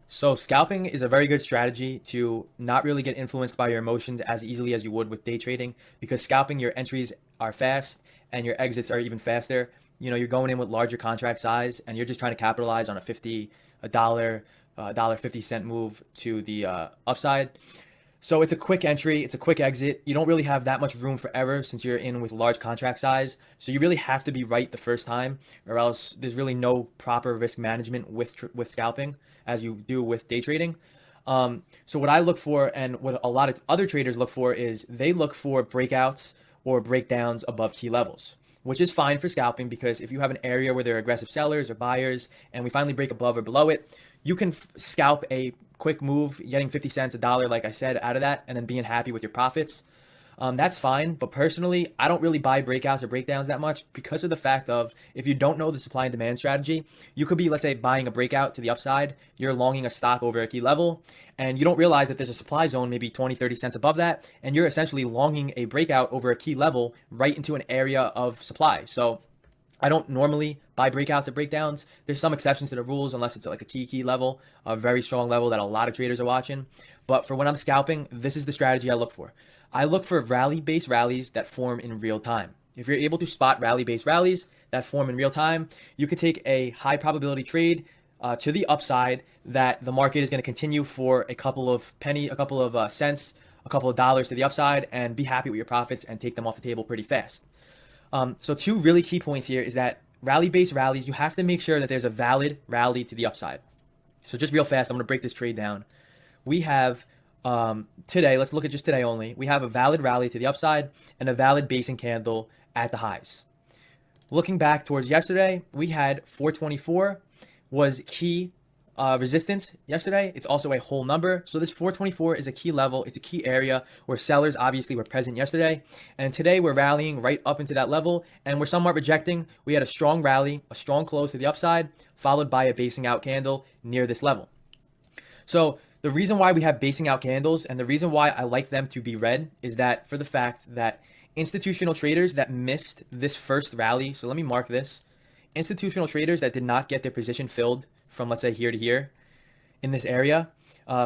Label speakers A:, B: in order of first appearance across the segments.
A: So scalping is a very good strategy to not really get influenced by your emotions as easily as you would with day trading because scalping your entries are fast and your exits are even faster. You know, you're going in with larger contract size and you're just trying to capitalize on a dollar, dollar 50 cent move to the upside. So it's a quick entry, it's a quick exit. You don't really have that much room for error since you're in with large contract size. So you really have to be right the first time, or else there's really no proper risk management with scalping as you do with day trading. So what I look for and what a lot of other traders look for is they look for breakouts or breakdowns above key levels, which is fine for scalping because if you have an area where there are aggressive sellers or buyers and we finally break above or below it, you can scalp a quick move, getting 50 cents, a dollar, like I said, out of that, and then being happy with your profits. That's fine. But personally, I don't really buy breakouts or breakdowns that much because of the fact of if you don't know the supply and demand strategy, you could be, let's say, buying a breakout to the upside. You're longing a stock over a key level, and you don't realize that there's a supply zone maybe 20, 30 cents above that, and you're essentially longing a breakout over a key level right into an area of supply. So I don't normally buy breakouts or breakdowns. There's some exceptions to the rules unless it's like a key level, a very strong level that a lot of traders are watching. But for when I'm scalping, this is the strategy I look for. I look for rally-based rallies that form in real time. If you're able to spot rally-based rallies that form in real time, you can take a high probability trade to the upside that the market is going to continue for a couple of cents, a couple of dollars to the upside, and be happy with your profits and take them off the table pretty fast. So two really key points here is that rally-based rallies, you have to make sure that there's a valid rally to the upside. So just real fast, I'm going to break this trade down. We have today, let's look at just today only. We have a valid rally to the upside and a valid basing candle at the highs. Looking back towards yesterday, we had 424 was key resistance yesterday. It's also a whole number. So this 424 is a key level. It's a key area where sellers obviously were present yesterday. And today we're rallying right up into that level and we're somewhat rejecting. We had a strong rally, a strong close to the upside, followed by a basing out candle near this level. So the reason why we have basing out candles and the reason why I like them to be red is that for the fact that institutional traders that missed this first rally, so let me mark this, institutional traders that did not get their position filled from let's say here to here in this area,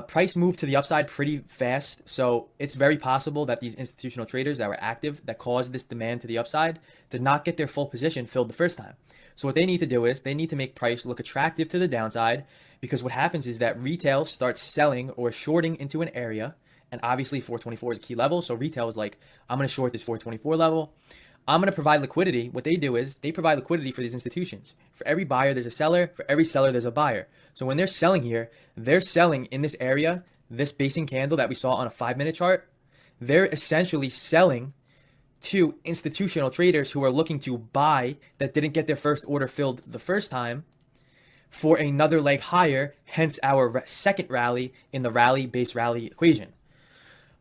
A: price moved to the upside pretty fast. So it's very possible that these institutional traders that were active that caused this demand to the upside did not get their full position filled the first time. So what they need to do is they need to make price look attractive to the downside because what happens is that retail starts selling or shorting into an area. And obviously 424 is a key level. So retail is like, I'm going to short this 424 level. I'm going to provide liquidity. What they do is they provide liquidity for these institutions. For every buyer, there's a seller. For every seller, there's a buyer. So when they're selling here, they're selling in this area, this basing candle that we saw on a 5-minute chart. They're essentially selling to institutional traders who are looking to buy that didn't get their first order filled the first time for another leg higher, hence our second rally in the rally-based rally equation.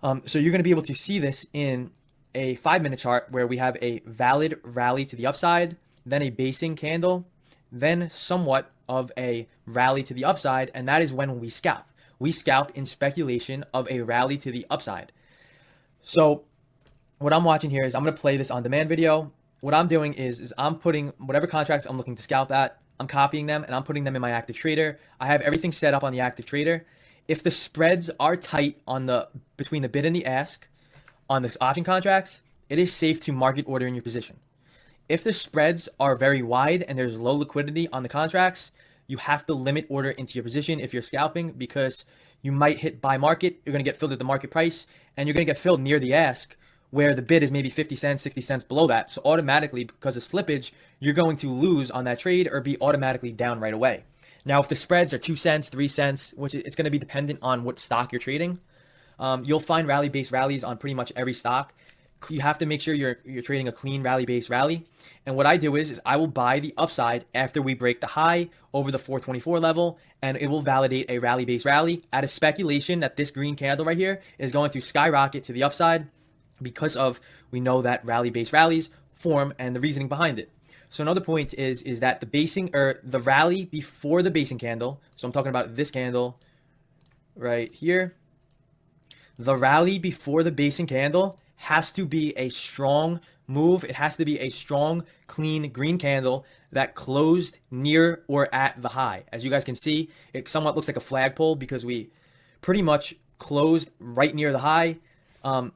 A: So you're going to be able to see this in a 5-minute chart where we have a valid rally to the upside, then a basing candle, then somewhat of a rally to the upside, and that is when we scalp. We scalp in speculation of a rally to the upside. So what I'm watching here is I'm going to play this on demand video. What I'm doing is I'm putting whatever contracts I'm looking to scalp at, I'm copying them and I'm putting them in my active trader. I have everything set up on the active trader. If the spreads are tight on the between the bid and the ask, on the option contracts, it is safe to market order in your position. If the spreads are very wide and there's low liquidity on the contracts, you have to limit order into your position if you're scalping because you might hit buy market, you're going to get filled at the market price, and you're going to get filled near the ask where the bid is maybe 50 cents, 60 cents below that. So automatically, because of slippage, you're going to lose on that trade or be automatically down right away. Now, if the spreads are 2 cents, 3 cents, which it's going to be dependent on what stock you're trading, you'll find rally-based rallies on pretty much every stock. You have to make sure you're trading a clean rally-based rally. And what I do is I will buy the upside after we break the high over the 424 level, and it will validate a rally-based rally at a speculation that this green candle right here is going to skyrocket to the upside because of we know that rally-based rallies form and the reasoning behind it. So another point is that the basing or the rally before the basing candle, so I'm talking about this candle right here, the rally before the basing candle has to be a strong move. It has to be a strong, clean green candle that closed near or at the high. As you guys can see, it somewhat looks like a flagpole because we pretty much closed right near the high.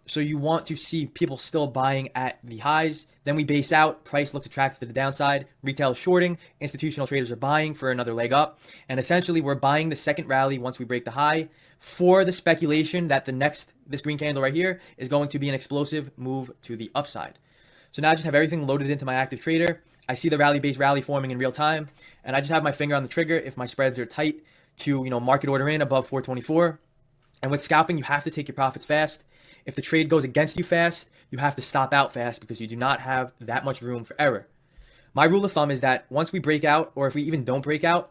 A: So you want to see people still buying at the highs. Then we base out, price looks attractive to the downside, retail is shorting, institutional traders are buying for another leg up. And essentially we're buying the second rally once we break the high for the speculation that this green candle right here is going to be an explosive move to the upside. So now I just have everything loaded into my active trader. I see the rally-based rally forming in real time, and I just have my finger on the trigger if my spreads are tight to, market order in above 424. And with scalping, you have to take your profits fast. If the trade goes against you fast, you have to stop out fast because you do not have that much room for error. My rule of thumb is that once we break out, or if we even don't break out,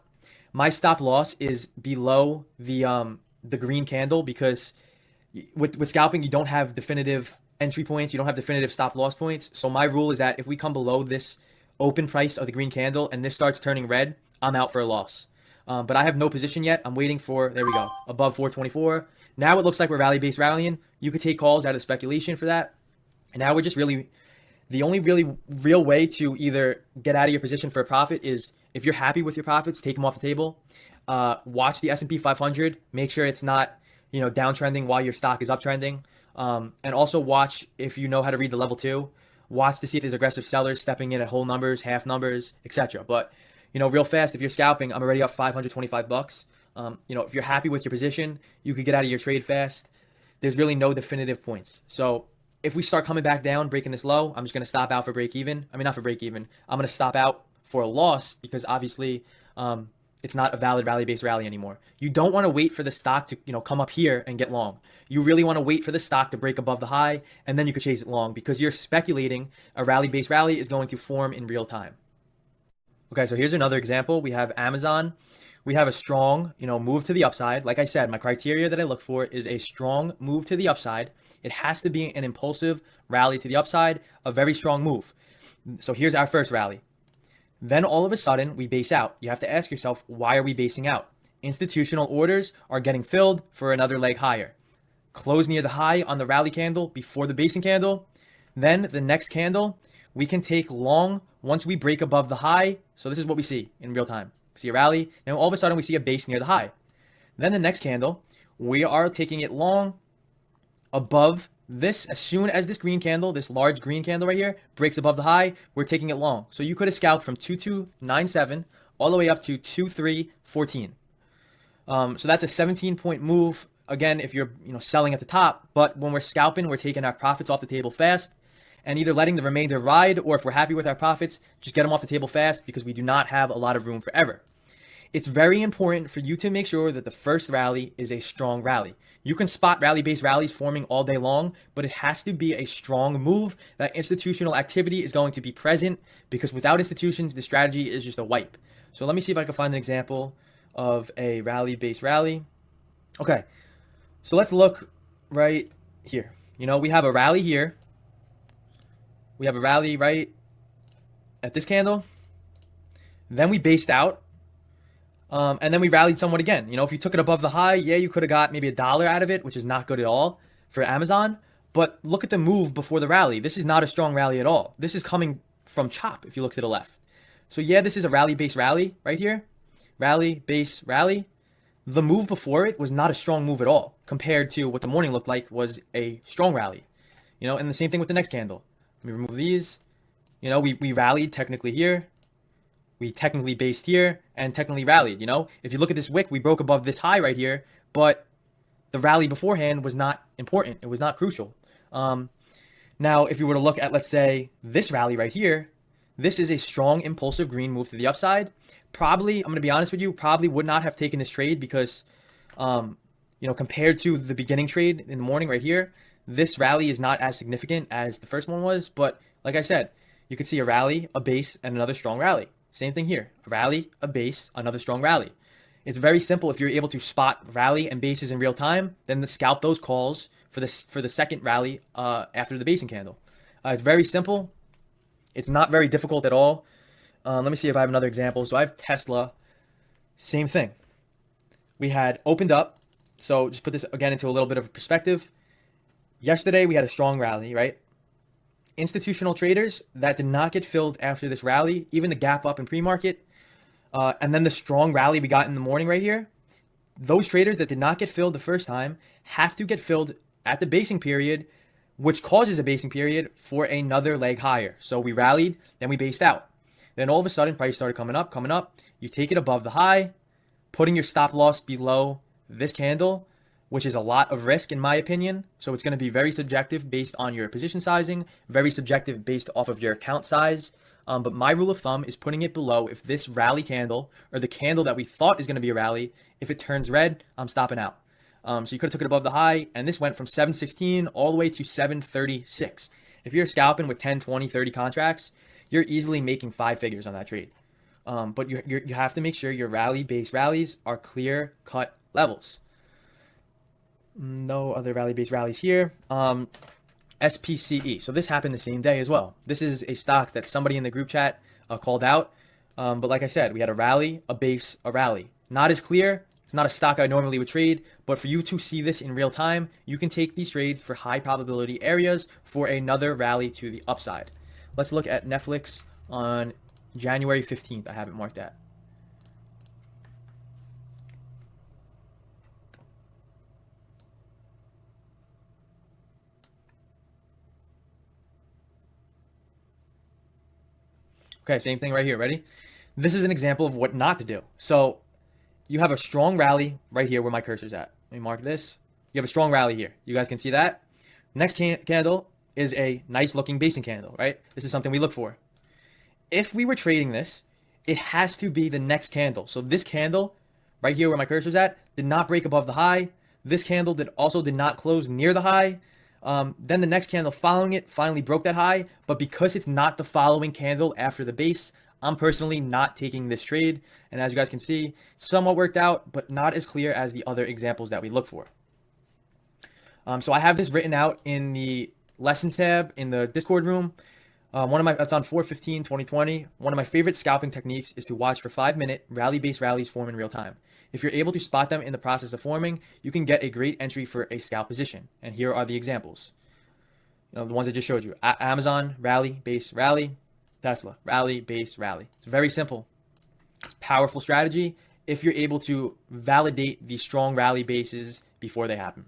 A: my stop loss is below the green candle, because with scalping, you don't have definitive entry points, you don't have definitive stop loss points. So my rule is that if we come below this open price of the green candle and this starts turning red, I'm out for a loss. But I have no position yet. I'm waiting for, there we go, above 424. Now it looks like we're rally-based rallying. You could take calls out of speculation for that. And now we're just really, the only really real way to either get out of your position for a profit is if you're happy with your profits, take them off the table. Watch the S&P 500. Make sure it's not, downtrending while your stock is uptrending. And also watch, if you know how to read the level 2, watch to see if there's aggressive sellers stepping in at whole numbers, half numbers, etc. But, real fast, if you're scalping, I'm already up $525. If you're happy with your position, you could get out of your trade fast. There's really no definitive points. So if we start coming back down, breaking this low, I'm just going to stop out for break even. I mean, not for break even. I'm going to stop out for a loss because obviously it's not a valid rally-based rally anymore. You don't want to wait for the stock to, come up here and get long. You really want to wait for the stock to break above the high, and then you could chase it long because you're speculating a rally-based rally is going to form in real time. Okay, so here's another example. We have Amazon. We have a strong, move to the upside. Like I said, my criteria that I look for is a strong move to the upside. It has to be an impulsive rally to the upside, a very strong move. So here's our first rally. Then all of a sudden, we base out. You have to ask yourself, why are we basing out? Institutional orders are getting filled for another leg higher. Close near the high on the rally candle before the basing candle. Then the next candle, we can take long once we break above the high. So this is what we see in real time. We see a rally, then all of a sudden we see a base near the high. Then the next candle, we are taking it long above this. As soon as this green candle, this large green candle right here, breaks above the high, we're taking it long. So you could have scalped from 2297 all the way up to 2314. So that's a 17-point move. Again, if you're selling at the top, but when we're scalping, we're taking our profits off the table fast and either letting the remainder ride, or if we're happy with our profits, just get them off the table fast because we do not have a lot of room for error. It's very important for you to make sure that the first rally is a strong rally. You can spot rally-based rallies forming all day long, but it has to be a strong move. That institutional activity is going to be present because without institutions, the strategy is just a wipe. So let me see if I can find an example of a rally-based rally. Okay, so let's look right here. We have a rally here. We have a rally right at this candle. Then we based out. And then we rallied somewhat again. If you took it above the high, yeah, you could have got maybe $1 out of it, which is not good at all for Amazon. But look at the move before the rally. This is not a strong rally at all. This is coming from chop if you look to the left. So yeah, this is a rally-based rally right here. Rally, base, rally. The move before it was not a strong move at all compared to what the morning looked like was a strong rally. And the same thing with the next candle. Let me remove these. We rallied technically here. We technically based here and technically rallied. If you look at this wick, we broke above this high right here, but the rally beforehand was not important. It was not crucial. Now, if you were to look at, let's say, this rally right here, this is a strong impulsive green move to the upside. Probably, I'm going to be honest with you, probably would not have taken this trade because, compared to the beginning trade in the morning right here, this rally is not as significant as the first one was. But like I said, you could see a rally, a base, and another strong rally. Same thing here. A rally, a base, another strong rally. It's very simple. If you're able to spot rally and bases in real time, then scalp those calls for the second rally after the basing candle. It's very simple. It's not very difficult at all. Let me see if I have another example. So I have Tesla. Same thing. We had opened up. So just put this again into a little bit of perspective. Yesterday we had a strong rally, right? Institutional traders that did not get filled after this rally, even the gap up in pre-market, and then the strong rally we got in the morning right here, those traders that did not get filled the first time have to get filled at the basing period, which causes a basing period for another leg higher. So we rallied, then we based out. Then all of a sudden, price started coming up, coming up. You take it above the high, putting your stop loss below this candle, which is a lot of risk in my opinion. So it's going to be very subjective based on your position sizing, very subjective based off of your account size. But my rule of thumb is putting it below if this rally candle, or the candle that we thought is going to be a rally, if it turns red, I'm stopping out. So you could have took it above the high, and this went from 716 all the way to 736. If you're scalping with 10, 20, 30 contracts, you're easily making 5 figures on that trade. But you have to make sure your rally-based rallies are clear-cut levels. No other rally-based rallies here. SPCE. So this happened the same day as well. This is a stock that somebody in the group chat called out. But like I said, we had a rally, a base, a rally. Not as clear. It's not a stock I normally would trade, but for you to see this in real time, you can take these trades for high probability areas for another rally to the upside. Let's look at Netflix on January 15th. I have it marked at. Okay, same thing right here. Ready? This is an example of what not to do. So you have a strong rally right here where my cursor's at. Let me mark this. You have a strong rally here. You guys can see that. Next candle is a nice looking basing candle, right? This is something we look for. If we were trading this, it has to be the next candle. So this candle right here where my cursor's at did not break above the high. This candle also did not close near the high. Then the next candle following it finally broke that high, but because it's not the following candle after the base, I'm personally not taking this trade. And as you guys can see, somewhat worked out, but not as clear as the other examples that we look for. So I have this written out in the lessons tab in the Discord room. That's on 4/15/2020. One of my favorite scalping techniques is to watch for 5-minute rally-based rallies form in real time. If you're able to spot them in the process of forming, you can get a great entry for a scalp position. And here are the examples. The ones I just showed you. Amazon, rally, base, rally. Tesla, rally, base, rally. It's very simple. It's a powerful strategy if you're able to validate the strong rally bases before they happen.